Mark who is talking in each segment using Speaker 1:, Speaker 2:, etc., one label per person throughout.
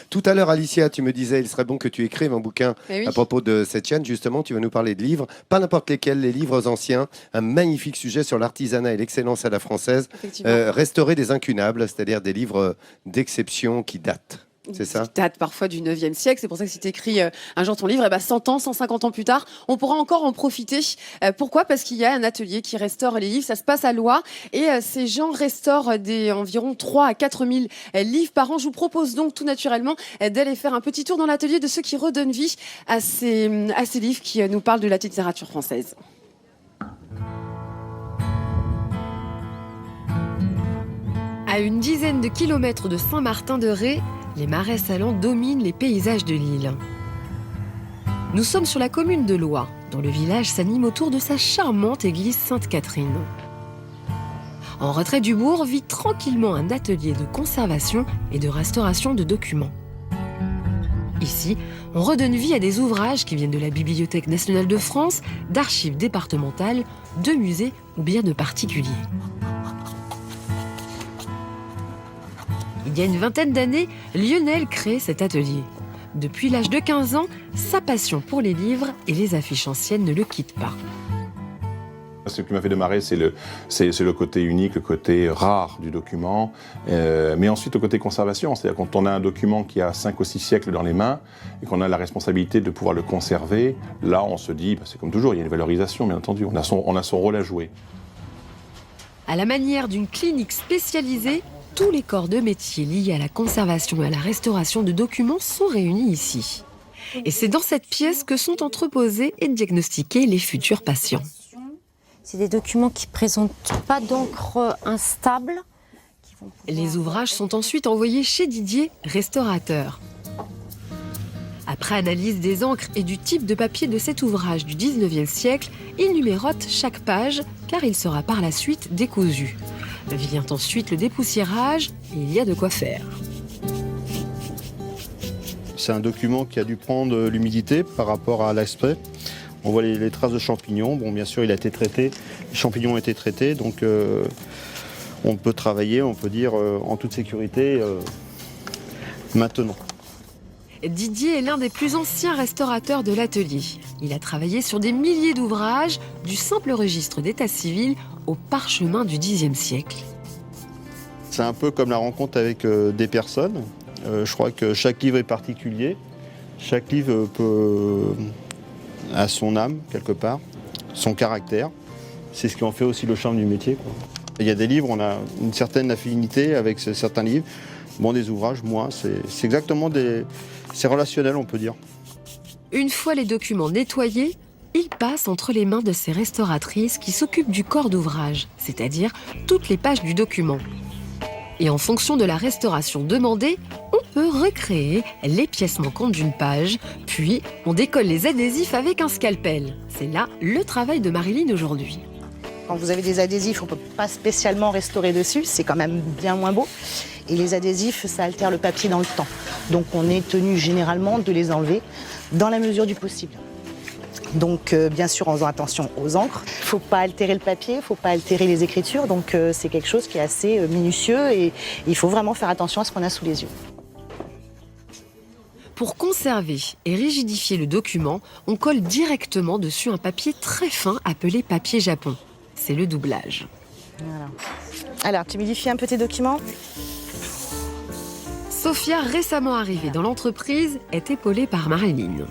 Speaker 1: Tout à l'heure, Alicia, tu me disais, il serait bon que tu écrives un bouquin à propos de cette chaîne. Justement, tu vas nous parler de livres, pas n'importe lesquels, les livres anciens. Un magnifique sujet sur l'artisanat et l'excellence à la française. Restaurer des incunables, c'est-à-dire des livres d'exception qui datent. C'est ça.
Speaker 2: Qui date parfois du 9e siècle. C'est pour ça que si tu écris un jour ton livre, et 100 ans, 150 ans plus tard, on pourra encore en profiter. Pourquoi ? Parce qu'il y a un atelier qui restaure les livres. Ça se passe à Loire. Et ces gens restaurent environ 3 à 4 000 livres par an. Je vous propose donc tout naturellement d'aller faire un petit tour dans l'atelier de ceux qui redonnent vie à ces livres qui nous parlent de la littérature française. À une dizaine de kilomètres de Saint-Martin-de-Ré, les marais salants dominent les paysages de l'île. Nous sommes sur la commune de Loie, dont le village s'anime autour de sa charmante église Sainte-Catherine. En retrait du bourg vit tranquillement un atelier de conservation et de restauration de documents. Ici, on redonne vie à des ouvrages qui viennent de la Bibliothèque nationale de France, d'archives départementales, de musées ou bien de particuliers. Il y a une vingtaine d'années, Lionel crée cet atelier. Depuis l'âge de 15 ans, sa passion pour les livres et les affiches anciennes ne le quitte pas.
Speaker 3: Ce qui m'a fait démarrer, c'est le côté unique, le côté rare du document, mais ensuite le côté conservation. C'est-à-dire quand on a un document qui a 5 ou 6 siècles dans les mains et qu'on a la responsabilité de pouvoir le conserver, là on se dit, c'est comme toujours, il y a une valorisation bien entendu, on a son rôle à jouer.
Speaker 2: À la manière d'une clinique spécialisée, tous les corps de métier liés à la conservation et à la restauration de documents sont réunis ici. Et c'est dans cette pièce que sont entreposés et diagnostiqués les futurs patients.
Speaker 4: C'est des documents qui ne présentent pas d'encre instable.
Speaker 2: Les ouvrages sont ensuite envoyés chez Didier, restaurateur. Après analyse des encres et du type de papier de cet ouvrage du 19e siècle, il numérote chaque page car il sera par la suite décousu. Vient ensuite le dépoussiérage et il y a de quoi faire.
Speaker 5: C'est un document qui a dû prendre l'humidité par rapport à l'aspect. On voit les traces de champignons. Bon, bien sûr, il a été traité. Les champignons ont été traités, donc on peut travailler, on peut dire, en toute sécurité maintenant.
Speaker 2: Didier est l'un des plus anciens restaurateurs de l'atelier. Il a travaillé sur des milliers d'ouvrages, du simple registre d'état civil au parchemin du Xe siècle.
Speaker 5: C'est un peu comme la rencontre avec des personnes. Je crois que chaque livre est particulier. Chaque livre a son âme, quelque part, son caractère. C'est ce qui en fait aussi le charme du métier, quoi. Il y a des livres, on a une certaine affinité avec certains livres. Bon, des ouvrages, moi, c'est exactement c'est relationnel, on peut dire.
Speaker 2: Une fois les documents nettoyés, ils passent entre les mains de ces restauratrices qui s'occupent du corps d'ouvrage, c'est-à-dire toutes les pages du document. Et en fonction de la restauration demandée, on peut recréer les pièces manquantes d'une page, puis on décolle les adhésifs avec un scalpel. C'est là le travail de Marilyn aujourd'hui.
Speaker 6: Quand vous avez des adhésifs, on ne peut pas spécialement restaurer dessus, c'est quand même bien moins beau. Et les adhésifs, ça altère le papier dans le temps. Donc on est tenu généralement de les enlever dans la mesure du possible. Donc bien sûr en faisant attention aux encres. Il ne faut pas altérer le papier, il ne faut pas altérer les écritures. Donc c'est quelque chose qui est assez minutieux et il faut vraiment faire attention à ce qu'on a sous les yeux.
Speaker 2: Pour conserver et rigidifier le document, on colle directement dessus un papier très fin appelé papier japon. C'est le doublage.
Speaker 6: Voilà. Alors, tu humidifies un peu tes documents ?
Speaker 2: Sophia, récemment arrivée dans l'entreprise, est épaulée par Marilyn.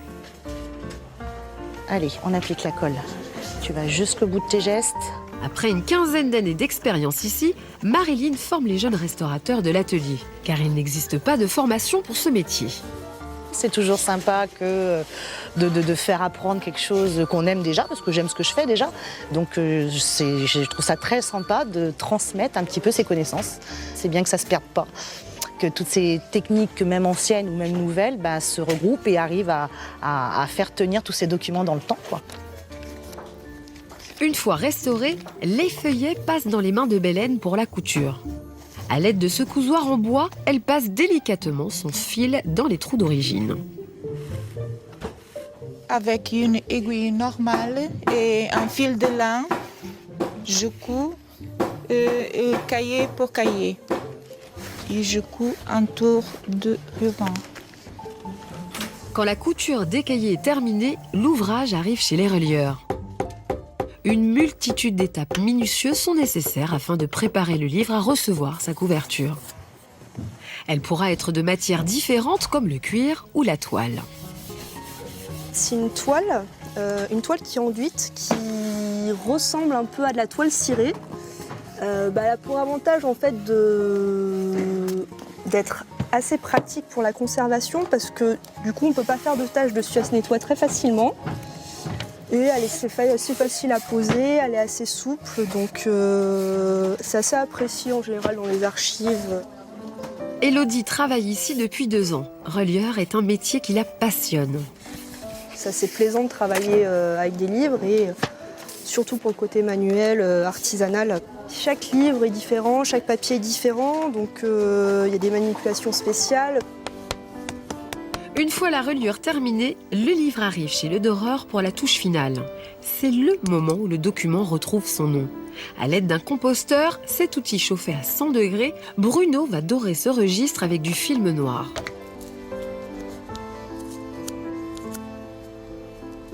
Speaker 6: Allez, on applique la colle. Tu vas jusqu'au bout de tes gestes.
Speaker 2: Après une quinzaine d'années d'expérience ici, Marilyn forme les jeunes restaurateurs de l'atelier, car il n'existe pas de formation pour ce métier.
Speaker 6: C'est toujours sympa de faire apprendre quelque chose qu'on aime déjà, parce que j'aime ce que je fais déjà. Donc je trouve ça très sympa de transmettre un petit peu ses connaissances. C'est bien que ça ne se perde pas, que toutes ces techniques, même anciennes ou même nouvelles, se regroupent et arrivent à faire tenir tous ces documents dans le temps, quoi.
Speaker 2: Une fois restaurés, les feuillets passent dans les mains de Bélène pour la couture. À l'aide de ce cousoir en bois, elle passe délicatement son fil dans les trous d'origine.
Speaker 7: Avec une aiguille normale et un fil de lin, je couds cahier pour cahier. Et je couds un tour de ruban.
Speaker 2: Quand la couture d'écaillé est terminée, l'ouvrage arrive chez les relieurs. Une multitude d'étapes minutieuses sont nécessaires afin de préparer le livre à recevoir sa couverture. Elle pourra être de matières différentes comme le cuir ou la toile.
Speaker 8: C'est une toile qui est enduite, qui ressemble un peu à de la toile cirée. Elle a pour avantage en fait d'être assez pratique pour la conservation parce que du coup on ne peut pas faire de taches dessus, elle se nettoie très facilement. Et elle est assez facile à poser, elle est assez souple, donc c'est assez apprécié en général dans les archives.
Speaker 2: Élodie travaille ici depuis 2 ans. Relieur est un métier qui la passionne.
Speaker 8: C'est assez plaisant de travailler avec des livres et surtout pour le côté manuel, artisanal. Chaque livre est différent, chaque papier est différent, donc il y a des manipulations spéciales.
Speaker 2: Une fois la reliure terminée, le livre arrive chez le doreur pour la touche finale. C'est le moment où le document retrouve son nom. À l'aide d'un composteur, cet outil chauffé à 100 degrés, Bruno va dorer ce registre avec du film noir.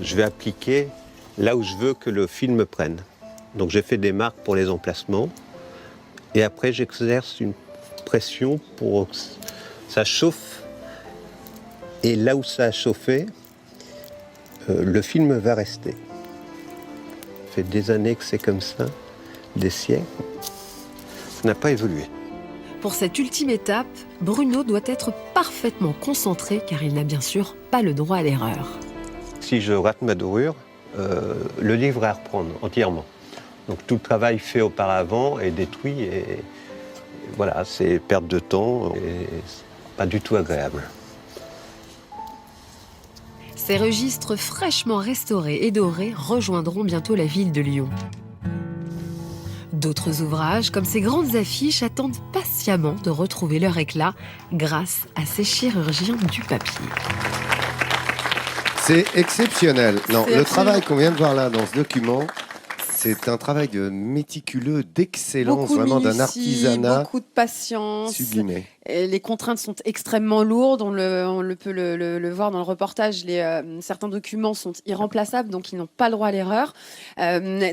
Speaker 9: Je vais appliquer là où je veux que le film prenne. Donc j'ai fait des marques pour les emplacements et après j'exerce une pression pour que ça chauffe. Et là où ça a chauffé, le film va rester. Ça fait des années que c'est comme ça, des siècles. Ça n'a pas évolué.
Speaker 2: Pour cette ultime étape, Bruno doit être parfaitement concentré car il n'a bien sûr pas le droit à l'erreur.
Speaker 9: Si je rate ma dorure, le livre est à reprendre entièrement. Donc tout le travail fait auparavant est détruit et voilà, c'est perte de temps et pas du tout agréable.
Speaker 2: Ces registres fraîchement restaurés et dorés rejoindront bientôt la ville de Lyon. D'autres ouvrages, comme ces grandes affiches, attendent patiemment de retrouver leur éclat grâce à ces chirurgiens du papier.
Speaker 1: C'est exceptionnel. Non, le travail qu'on vient de voir là dans ce document, c'est un travail de méticuleux, d'excellence, vraiment d'un artisanat.
Speaker 10: Beaucoup de patience.
Speaker 1: Sublimé.
Speaker 10: Et les contraintes sont extrêmement lourdes, on peut le voir dans le reportage, certains documents sont irremplaçables, donc ils n'ont pas le droit à l'erreur.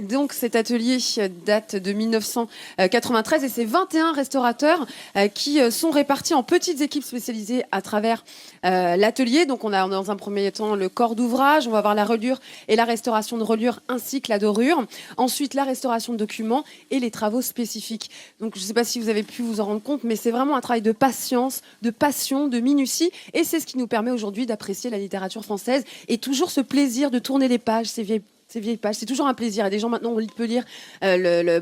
Speaker 10: Donc cet atelier date de 1993 et c'est 21 restaurateurs qui sont répartis en petites équipes spécialisées à travers l'atelier. Donc on a dans un premier temps le corps d'ouvrage, on va voir la reliure et la restauration de reliure ainsi que la dorure. Ensuite la restauration de documents et les travaux spécifiques. Donc je ne sais pas si vous avez pu vous en rendre compte, mais c'est vraiment un travail de patience, de passion, de minutie. Et c'est ce qui nous permet aujourd'hui d'apprécier la littérature française et toujours ce plaisir de tourner les pages, ces vieilles pages. C'est toujours un plaisir. Il y a des gens maintenant, on peut lire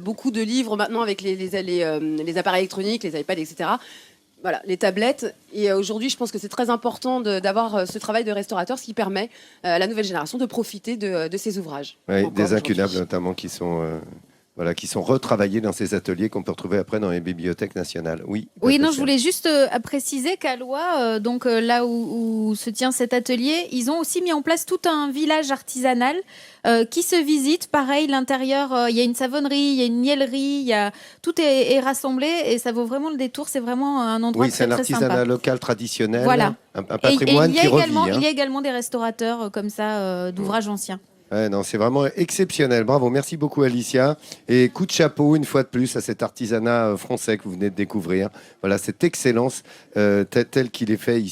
Speaker 10: beaucoup de livres maintenant avec les appareils électroniques, les iPads, etc. Voilà, les tablettes. Et aujourd'hui, je pense que c'est très important d'avoir ce travail de restaurateur, ce qui permet à la nouvelle génération de profiter de ces ouvrages.
Speaker 1: Oui, des incunables notamment qui sont retravaillés dans ces ateliers qu'on peut retrouver après dans les bibliothèques nationales. Oui,
Speaker 11: non, je voulais juste préciser qu'à Loie, là où se tient cet atelier, ils ont aussi mis en place tout un village artisanal qui se visite. Pareil, l'intérieur, il y a une savonnerie, il y a une miellerie, tout est rassemblé et ça vaut vraiment le détour. C'est vraiment un endroit très, très sympa. Oui, c'est un artisanat
Speaker 1: local traditionnel,
Speaker 11: voilà.
Speaker 1: un patrimoine qui revit.
Speaker 11: Il y a également des restaurateurs comme ça d'ouvrages anciens.
Speaker 1: Ouais, non, c'est vraiment exceptionnel. Bravo, merci beaucoup Alicia. Et coup de chapeau une fois de plus à cet artisanat français que vous venez de découvrir. Voilà, cette excellence telle qu'il est fait ici.